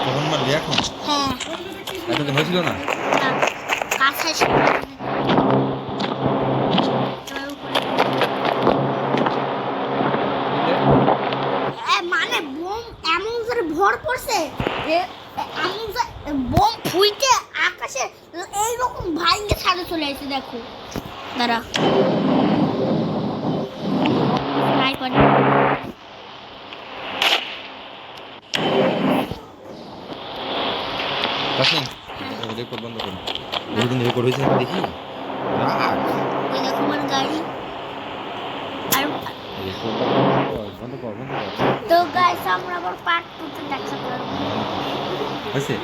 কখন মারলি এখন? হ্যাঁ এতদিন হয়েছিল না? কাছে মানে বোম এমন করে ভর করছে এমন বোম ফুইতে আকাশে এইরকম ভাইঙ্গে ছাড়ে চলে আসছে। দেখো দাঁড়া স্নাইপার কাসিম রেকর্ড বন্ধ করুন। বহুদিন রেকর্ড হয়েছে দেখি। ওই দেখো আমার গাড়ি আর বন্ধ কর বন্ধ কর। তো গাইস আমরা আবার পার্ট 2 তে দেখা করব। হয়েছে